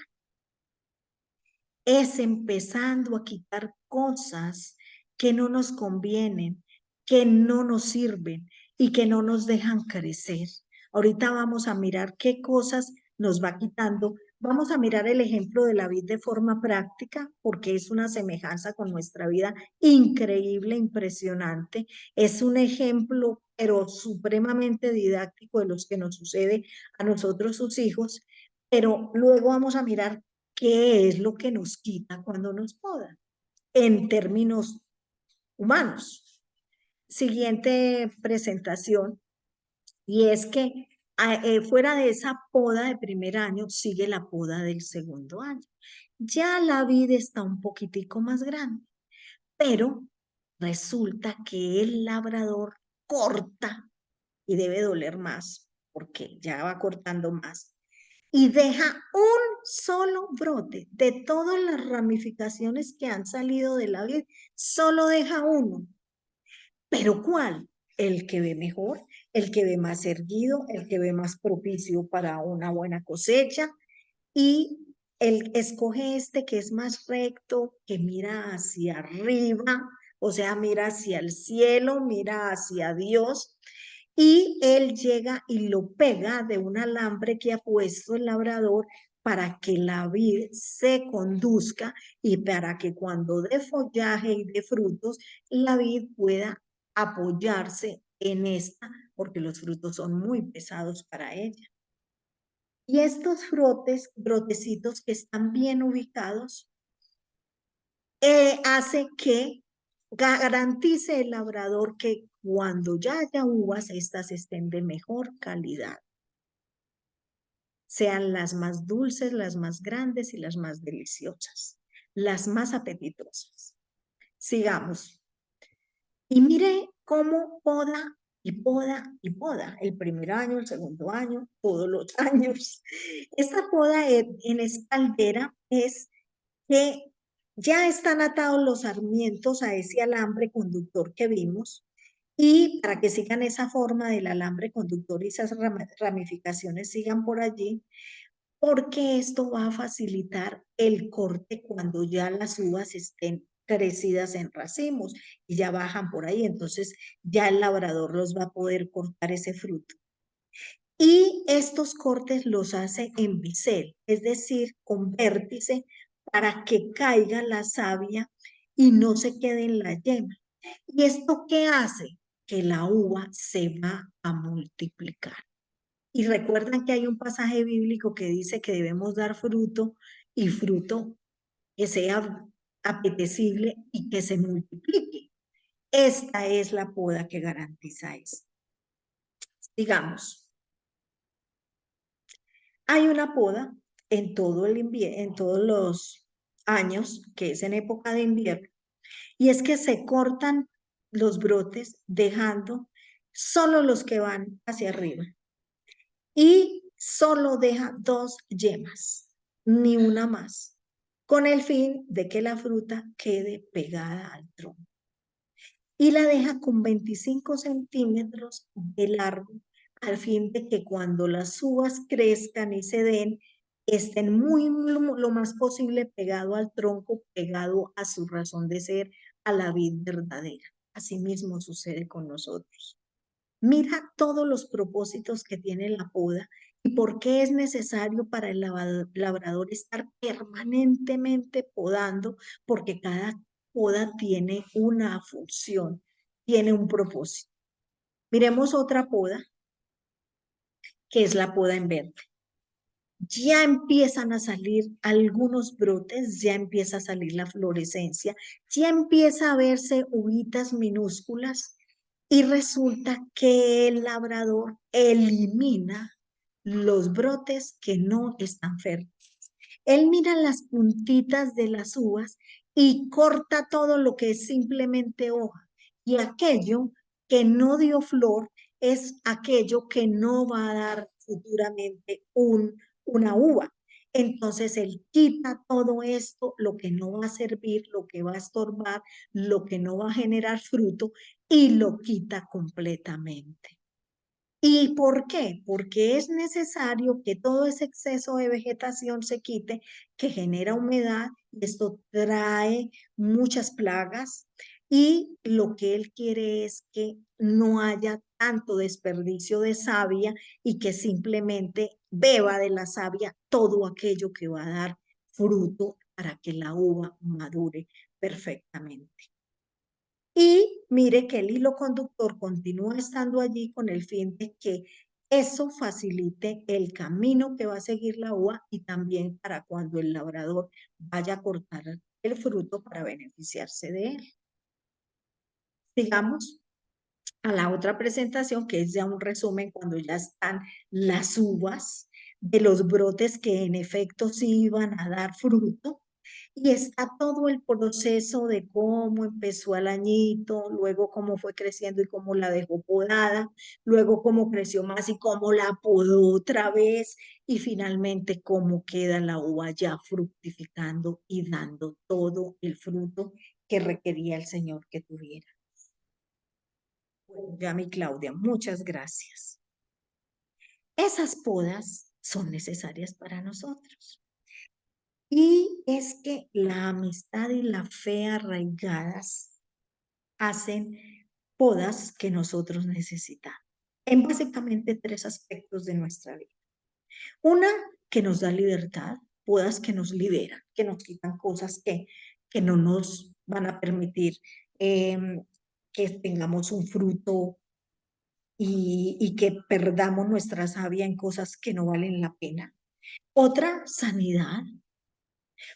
Es empezando a quitar cosas que no nos convienen, que no nos sirven y que no nos dejan crecer. Ahorita vamos a mirar qué cosas nos va quitando. Vamos a mirar el ejemplo de la vid de forma práctica, porque es una semejanza con nuestra vida increíble, impresionante. Es un ejemplo, pero supremamente didáctico de los que nos sucede a nosotros, sus hijos. Pero luego vamos a mirar qué es lo que nos quita cuando nos podan, en términos humanos. Siguiente presentación, y es que fuera de esa poda de primer año, sigue la poda del segundo año. Ya la vida está un poquitico más grande, pero resulta que el labrador corta, y debe doler más, porque ya va cortando más, y deja un solo brote de todas las ramificaciones que han salido de la vid, solo deja uno. ¿Pero cuál? El que ve mejor, el que ve más erguido, el que ve más propicio para una buena cosecha, y él escoge este que es más recto, que mira hacia arriba, o sea, mira hacia el cielo, mira hacia Dios, y él llega y lo pega de un alambre que ha puesto el labrador para que la vid se conduzca y para que cuando dé follaje y dé frutos, la vid pueda apoyarse en esta, porque los frutos son muy pesados para ella. Y estos brotecitos que están bien ubicados, hace que garantice el labrador que cuando ya haya uvas, estas estén de mejor calidad, sean las más dulces, las más grandes y las más deliciosas, las más apetitosas. Sigamos. Y mire cómo poda y poda y poda, el primer año, el segundo año, todos los años. Esta poda en espaldera es que ya están atados los sarmientos a ese alambre conductor que vimos, y para que sigan esa forma del alambre conductor y esas ramificaciones sigan por allí, porque esto va a facilitar el corte cuando ya las uvas estén crecidas en racimos y ya bajan por ahí, entonces ya el labrador los va a poder cortar ese fruto. Y estos cortes los hace en bisel, es decir, con vértice, para que caiga la savia y no se quede en la yema. ¿Y esto qué hace? Que la uva se va a multiplicar. Y recuerdan que hay un pasaje bíblico que dice que debemos dar fruto, y fruto que sea apetecible y que se multiplique. Esta es la poda que garantiza eso. Digamos, hay una poda en todo el en todos los años, que es en época de invierno, y es que se cortan los brotes dejando solo los que van hacia arriba y solo deja 2 yemas, ni una más, con el fin de que la fruta quede pegada al tronco. Y la deja con 25 centímetros de largo, al fin de que cuando las uvas crezcan y se den, estén lo más posible pegado al tronco, pegado a su razón de ser, a la vid verdadera. Asimismo sucede con nosotros. Mira todos los propósitos que tiene la poda y por qué es necesario para el labrador estar permanentemente podando, porque cada poda tiene una función, tiene un propósito. Miremos otra poda, que es la poda en verde. Ya empiezan a salir algunos brotes, ya empieza a salir la florescencia, ya empieza a verse uvitas minúsculas, y resulta que el labrador elimina los brotes que no están fértiles. Él mira las puntitas de las uvas y corta todo lo que es simplemente hoja. Y aquello que no dio flor es aquello que no va a dar futuramente una uva. Entonces él quita todo esto, lo que no va a servir, lo que va a estorbar, lo que no va a generar fruto, y lo quita completamente. ¿Y por qué? Porque es necesario que todo ese exceso de vegetación se quite, que genera humedad, y esto trae muchas plagas, y lo que él quiere es que no haya tanto desperdicio de savia y que simplemente beba de la savia todo aquello que va a dar fruto para que la uva madure perfectamente. Y mire que el hilo conductor continúa estando allí con el fin de que eso facilite el camino que va a seguir la uva, y también para cuando el labrador vaya a cortar el fruto para beneficiarse de él. Sigamos a la otra presentación, que es ya un resumen cuando ya están las uvas de los brotes que en efecto sí iban a dar fruto. Y está todo el proceso de cómo empezó al añito, luego cómo fue creciendo y cómo la dejó podada, luego cómo creció más y cómo la podó otra vez, y finalmente cómo queda la uva ya fructificando y dando todo el fruto que requería el Señor que tuviera. Bueno, ya mi Claudia, muchas gracias. Esas podas son necesarias para nosotros. Y es que la amistad y la fe arraigadas hacen podas que nosotros necesitamos en básicamente 3 aspectos de nuestra vida. Una, que nos da libertad, bodas que nos liberan, que nos quitan cosas que no nos van a permitir que tengamos un fruto y que perdamos nuestra savia en cosas que no valen la pena. Otra, sanidad,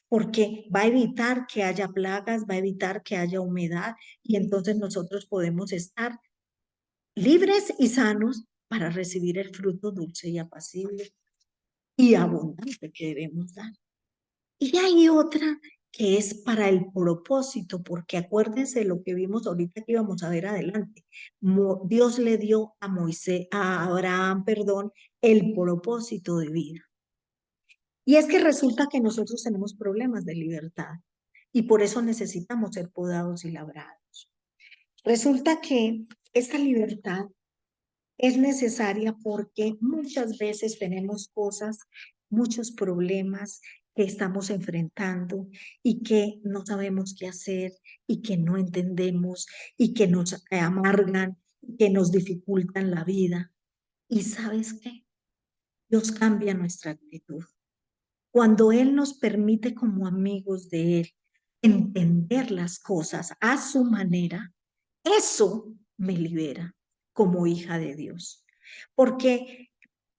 porque va a evitar que haya plagas, va a evitar que haya humedad y entonces nosotros podemos estar libres y sanos para recibir el fruto dulce y apacible y abundante que debemos dar. Y hay otra que es para el propósito, porque acuérdense lo que vimos ahorita que íbamos a ver adelante. Dios le dio a Moisés, a Abraham, perdón, el propósito de vida. Y es que resulta que nosotros tenemos problemas de libertad y por eso necesitamos ser podados y labrados. Resulta que esta libertad es necesaria porque muchas veces tenemos cosas, muchos problemas que estamos enfrentando y que no sabemos qué hacer y que no entendemos y que nos amargan, que nos dificultan la vida. ¿Y sabes qué? Dios cambia nuestra actitud. Cuando Él nos permite como amigos de Él entender las cosas a su manera, eso me libera como hija de Dios. Porque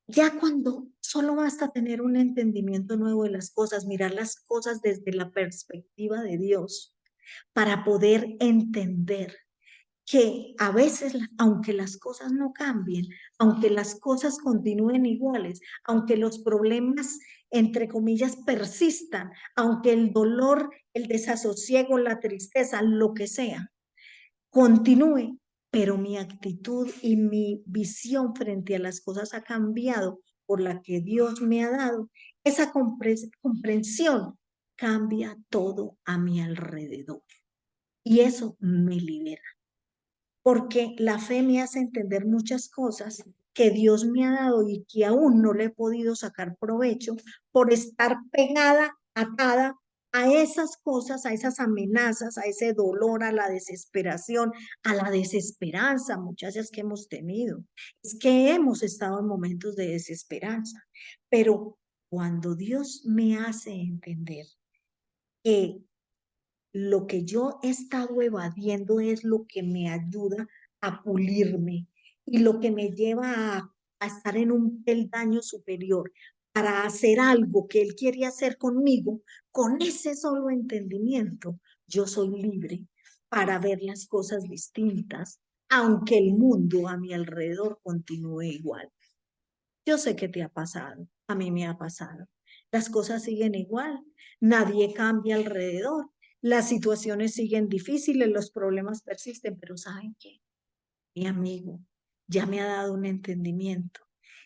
ya cuando solo basta tener un entendimiento nuevo de las cosas, mirar las cosas desde la perspectiva de Dios, para poder entender que a veces, aunque las cosas no cambien, aunque las cosas continúen iguales, aunque los problemas, entre comillas, persistan, aunque el dolor, el desasosiego, la tristeza, lo que sea, continúe, pero mi actitud y mi visión frente a las cosas ha cambiado por la que Dios me ha dado. Esa comprensión cambia todo a mi alrededor y eso me libera, porque la fe me hace entender muchas cosas que Dios me ha dado y que aún no le he podido sacar provecho por estar pegada, atada a esas cosas, a esas amenazas, a ese dolor, a la desesperación, a la desesperanza, muchachas, que hemos tenido. Es que hemos estado en momentos de desesperanza, pero cuando Dios me hace entender que lo que yo he estado evadiendo es lo que me ayuda a pulirme y lo que me lleva a estar en un peldaño superior para hacer algo que Él quiere hacer conmigo. Con ese solo entendimiento, yo soy libre para ver las cosas distintas, aunque el mundo a mi alrededor continúe igual. Yo sé que te ha pasado, a mí me ha pasado. Las cosas siguen igual, nadie cambia alrededor, las situaciones siguen difíciles, los problemas persisten, pero ¿saben qué? Mi amigo ya me ha dado un entendimiento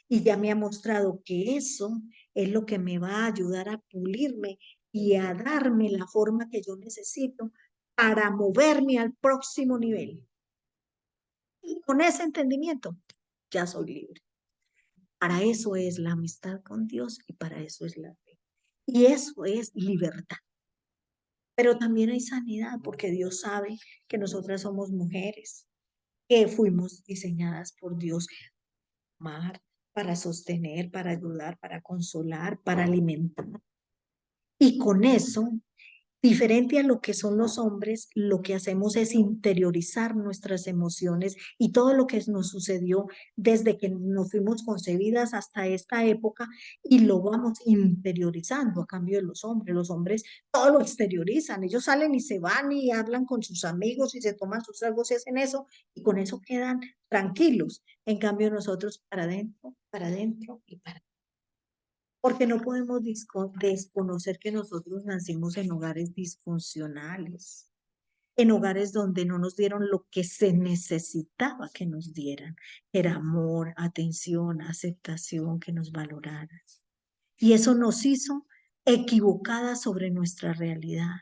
y ya me ha mostrado que eso es lo que me va a ayudar a pulirme y a darme la forma que yo necesito para moverme al próximo nivel. Y con ese entendimiento ya soy libre. Para eso es la amistad con Dios y para eso es la fe. Y eso es libertad. Pero también hay sanidad porque Dios sabe que nosotras somos mujeres, que fuimos diseñadas por Dios para amar, para sostener, para ayudar, para consolar, para alimentar. Y con eso, diferente a lo que son los hombres, lo que hacemos es interiorizar nuestras emociones y todo lo que nos sucedió desde que nos fuimos concebidas hasta esta época y lo vamos interiorizando. A cambio de los hombres todo lo exteriorizan, ellos salen y se van y hablan con sus amigos y se toman sus tragos y hacen eso y con eso quedan tranquilos. En cambio nosotros para adentro y para porque no podemos desconocer que nosotros nacimos en hogares disfuncionales, en hogares donde no nos dieron lo que se necesitaba que nos dieran. Era amor, atención, aceptación, que nos valoraran. Y eso nos hizo equivocadas sobre nuestra realidad.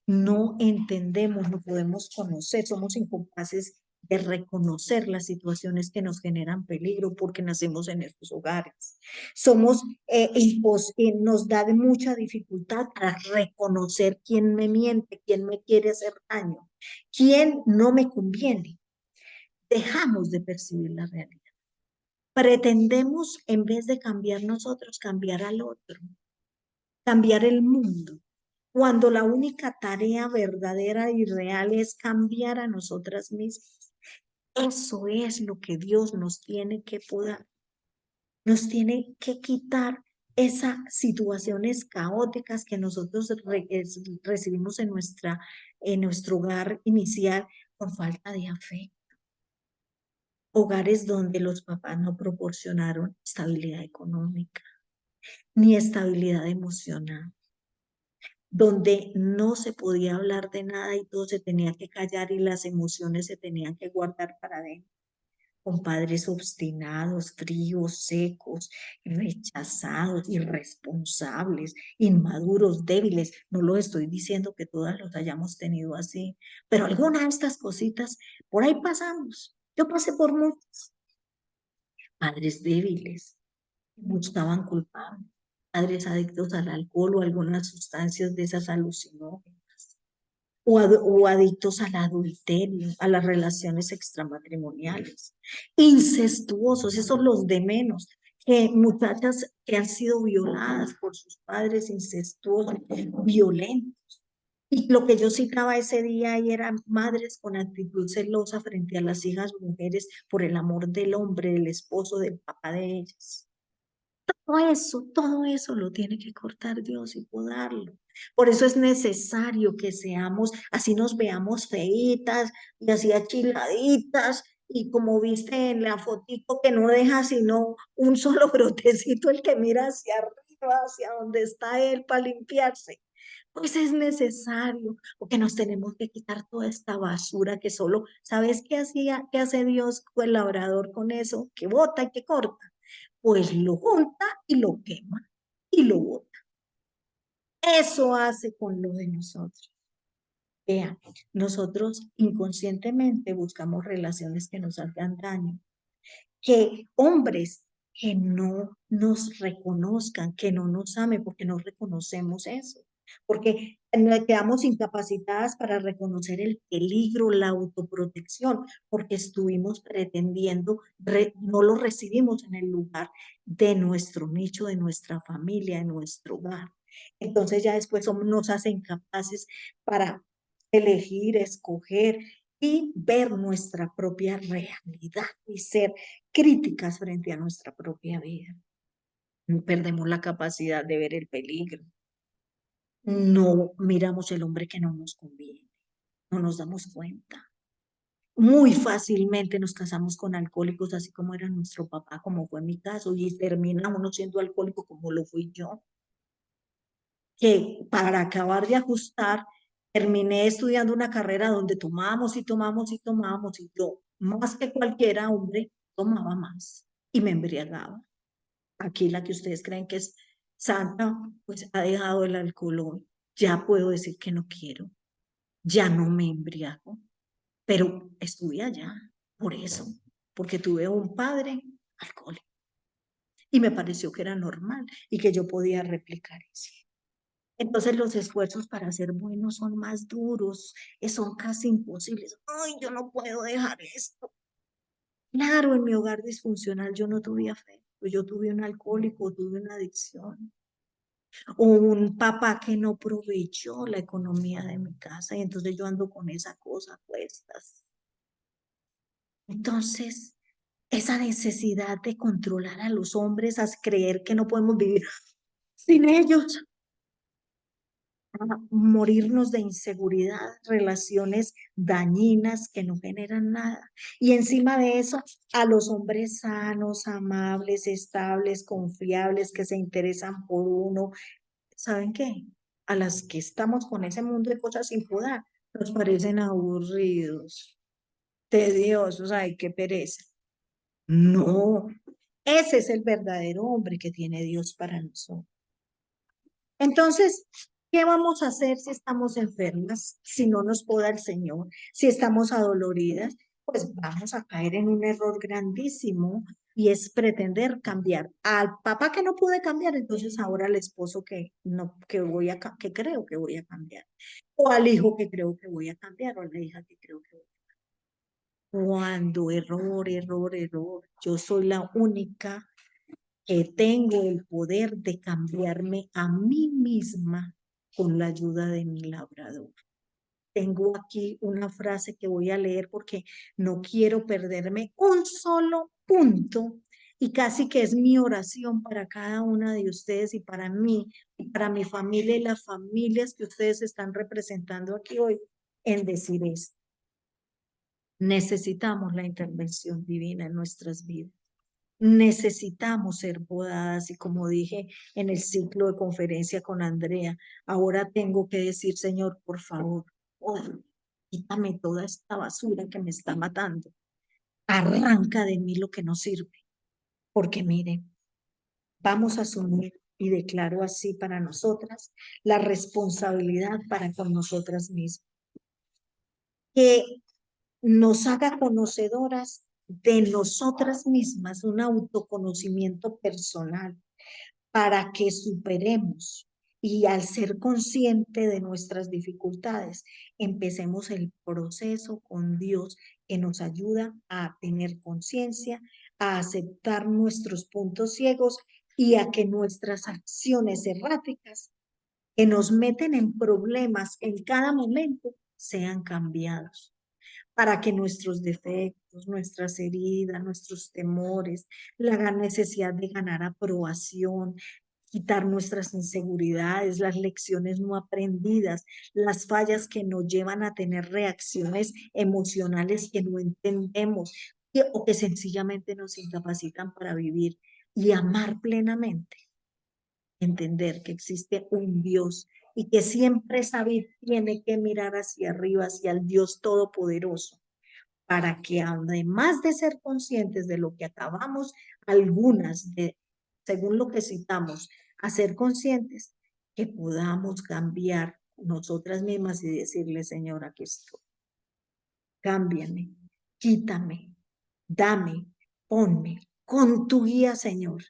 No entendemos, no podemos conocer, somos incapaces de reconocer las situaciones que nos generan peligro porque nacemos en estos hogares. Somos, nos da de mucha dificultad a reconocer quién me miente, quién me quiere hacer daño, quién no me conviene. Dejamos de percibir la realidad. Pretendemos, en vez de cambiar nosotros, cambiar al otro, cambiar el mundo, cuando la única tarea verdadera y real es cambiar a nosotras mismas. Eso es lo que Dios nos tiene que poder, nos tiene que quitar esas situaciones caóticas que nosotros recibimos en nuestro hogar inicial por falta de afecto. Hogares donde los papás no proporcionaron estabilidad económica ni estabilidad emocional, donde no se podía hablar de nada y todo se tenía que callar y las emociones se tenían que guardar para adentro, con padres obstinados, fríos, secos, rechazados, irresponsables, inmaduros, débiles. No lo estoy diciendo que todas los hayamos tenido así, pero algunas de estas cositas, por ahí pasamos. Yo pasé por muchos padres débiles, buscaban culpables, padres adictos al alcohol o algunas sustancias de esas alucinógenas, o adictos al adulterio, a las relaciones extramatrimoniales, incestuosos, esos los de menos, que muchachas que han sido violadas por sus padres incestuosos, violentos. Y lo que yo citaba ese día ahí eran madres con actitud celosa frente a las hijas mujeres por el amor del hombre, del esposo, del papá de ellas. Todo eso lo tiene que cortar Dios y podarlo. Por eso es necesario que seamos, así nos veamos feitas y así achiladitas, y como viste en la fotico que no deja sino un solo brotecito el que mira hacia arriba, hacia donde está él para limpiarse. Pues es necesario, porque nos tenemos que quitar toda esta basura que solo, ¿sabes qué hace Dios con el labrador con eso? Que bota y que corta, pues lo junta y lo quema y lo bota. Eso hace con lo de nosotros. Vean, nosotros inconscientemente buscamos relaciones que nos hagan daño, que hombres que no nos reconozcan, que no nos amen, porque no reconocemos eso, porque quedamos incapacitadas para reconocer el peligro, la autoprotección, porque estuvimos pretendiendo, no lo recibimos en el lugar de nuestro nicho, de nuestra familia, de nuestro hogar. Entonces ya después nos hacen capaces para elegir, escoger y ver nuestra propia realidad y ser críticas frente a nuestra propia vida. Perdemos la capacidad de ver el peligro. No miramos el hombre que no nos conviene. No nos damos cuenta. Muy fácilmente nos casamos con alcohólicos, así como era nuestro papá, como fue mi caso, y terminamos no siendo alcohólico como lo fui yo. Que para acabar de ajustar, terminé estudiando una carrera donde tomábamos y tomábamos y tomábamos, y yo, más que cualquiera hombre, tomaba más y me embriagaba. Aquí la que ustedes creen que es santa, pues ha dejado el alcohol hoy. Ya puedo decir que no quiero, ya no me embriago, pero estuve allá por eso, porque tuve un padre alcohólico y me pareció que era normal y que yo podía replicar eso. Entonces los esfuerzos para ser buenos son más duros, son casi imposibles. Ay, yo no puedo dejar esto. Claro, en mi hogar disfuncional yo no tuve afecto, yo tuve un alcohólico, tuve una adicción, o un papá que no proveyó la economía de mi casa y entonces yo ando con esa cosa a cuestas. Entonces, esa necesidad de controlar a los hombres, a creer que no podemos vivir sin ellos, a morirnos de inseguridad, relaciones dañinas que no generan nada. Y encima de eso, a los hombres sanos, amables, estables, confiables, que se interesan por uno. ¿Saben qué? A las que estamos con ese mundo de cosas sin poder, nos parecen aburridos, tediosos, ay, qué pereza. No, ese es el verdadero hombre que tiene Dios para nosotros. Entonces, ¿qué vamos a hacer si estamos enfermas, si no nos poda el Señor, si estamos adoloridas? Pues vamos a caer en un error grandísimo y es pretender cambiar al papá que no pude cambiar, entonces ahora al esposo que no que creo que voy a cambiar, o al hijo que creo que voy a cambiar, o a la hija que creo que voy a cambiar. cuando error, error, error, yo soy la única que tengo el poder de cambiarme a mí misma con la ayuda de mi labrador. Tengo aquí una frase que voy a leer porque no quiero perderme un solo punto y casi que es mi oración para cada una de ustedes y para mí y para mi familia y las familias que ustedes están representando aquí hoy en decir esto. Necesitamos la intervención divina en nuestras vidas. Necesitamos ser podadas y como dije en el ciclo de conferencia con Andrea, ahora tengo que decir, Señor, por favor, quítame toda esta basura que me está matando. Arranca de mí lo que no sirve. Porque miren, vamos a asumir, y declaro así para nosotras, la responsabilidad para con nosotras mismas. Que nos haga conocedoras de nosotras mismas, un autoconocimiento personal para que superemos y al ser consciente de nuestras dificultades, empecemos el proceso con Dios que nos ayuda a tener conciencia, a aceptar nuestros puntos ciegos y a que nuestras acciones erráticas que nos meten en problemas en cada momento sean cambiados para que nuestros defectos, nuestras heridas, nuestros temores, la necesidad de ganar aprobación, quitar nuestras inseguridades, las lecciones no aprendidas, las fallas que nos llevan a tener reacciones emocionales que no entendemos o que sencillamente nos incapacitan para vivir y amar plenamente. Entender que existe un Dios y que siempre sabe, tiene que mirar hacia arriba, hacia el Dios Todopoderoso, para que además de ser conscientes de lo que acabamos, algunas de, según lo que citamos, a ser conscientes, que podamos cambiar nosotras mismas y decirle, Señor, aquí estoy, cámbiame, quítame, dame, ponme con tu guía, Señor.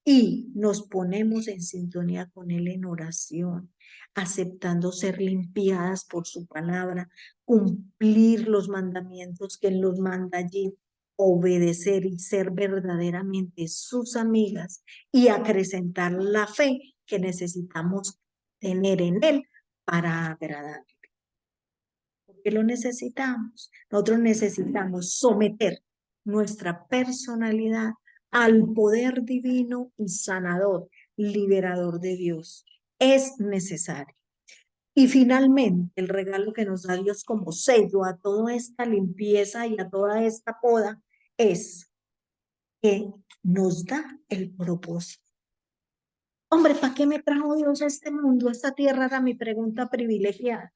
Y nos ponemos en sintonía con Él en oración, aceptando ser limpiadas por su palabra, cumplir los mandamientos que Él nos manda allí, obedecer y ser verdaderamente sus amigas y acrecentar la fe que necesitamos tener en Él para agradar. Porque lo necesitamos. Nosotros necesitamos someter nuestra personalidad al poder divino y sanador, liberador de Dios. Es necesario. Y finalmente, el regalo que nos da Dios como sello a toda esta limpieza y a toda esta poda es que nos da el propósito. Hombre, ¿para qué me trajo Dios a este mundo, a esta tierra? Era mi pregunta privilegiada.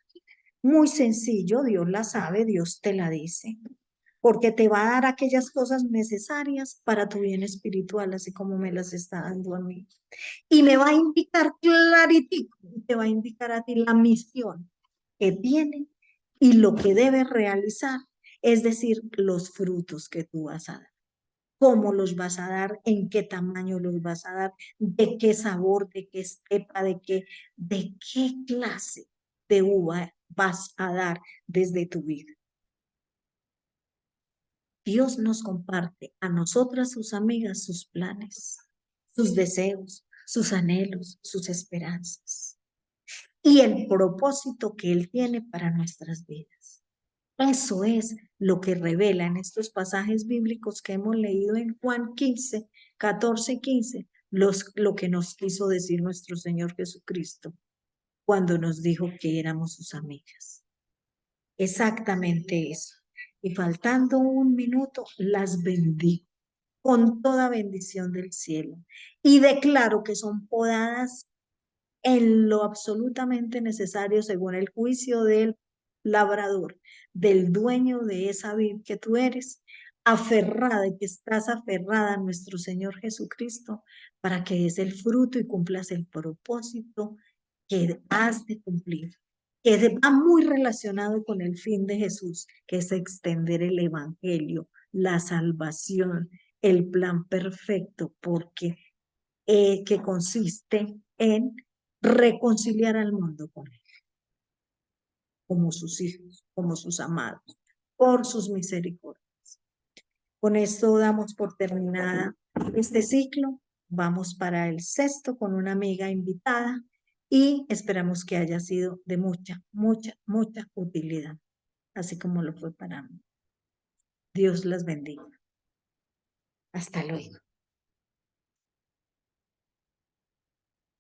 Muy sencillo, Dios la sabe, Dios te la dice, porque te va a dar aquellas cosas necesarias para tu bien espiritual, así como me las está dando a mí. Y me va a indicar claritico, te va a indicar a ti la misión que tiene y lo que debes realizar, es decir, los frutos que tú vas a dar. ¿Cómo los vas a dar? ¿En qué tamaño los vas a dar? ¿De qué sabor? ¿De qué cepa? De qué clase de uva vas a dar desde tu vida? Dios nos comparte a nosotras, sus amigas, sus planes, sus deseos, sus anhelos, sus esperanzas y el propósito que Él tiene para nuestras vidas. Eso es lo que revela en estos pasajes bíblicos que hemos leído en Juan 15, 14 y 15, lo que nos quiso decir nuestro Señor Jesucristo cuando nos dijo que éramos sus amigas. Exactamente eso. Y faltando un minuto, las bendigo con toda bendición del cielo y declaro que son podadas en lo absolutamente necesario según el juicio del labrador, del dueño de esa vid que tú eres, aferrada y que estás aferrada a nuestro Señor Jesucristo para que des el fruto y cumplas el propósito que has de cumplir, que va muy relacionado con el fin de Jesús, que es extender el evangelio, la salvación, el plan perfecto, porque que consiste en reconciliar al mundo con Él, como sus hijos, como sus amados, por sus misericordias. Con esto damos por terminada este ciclo. Vamos para el sexto con una amiga invitada y esperamos que haya sido de mucha, mucha, mucha utilidad, así como lo fue para mí. Dios las bendiga. Hasta luego.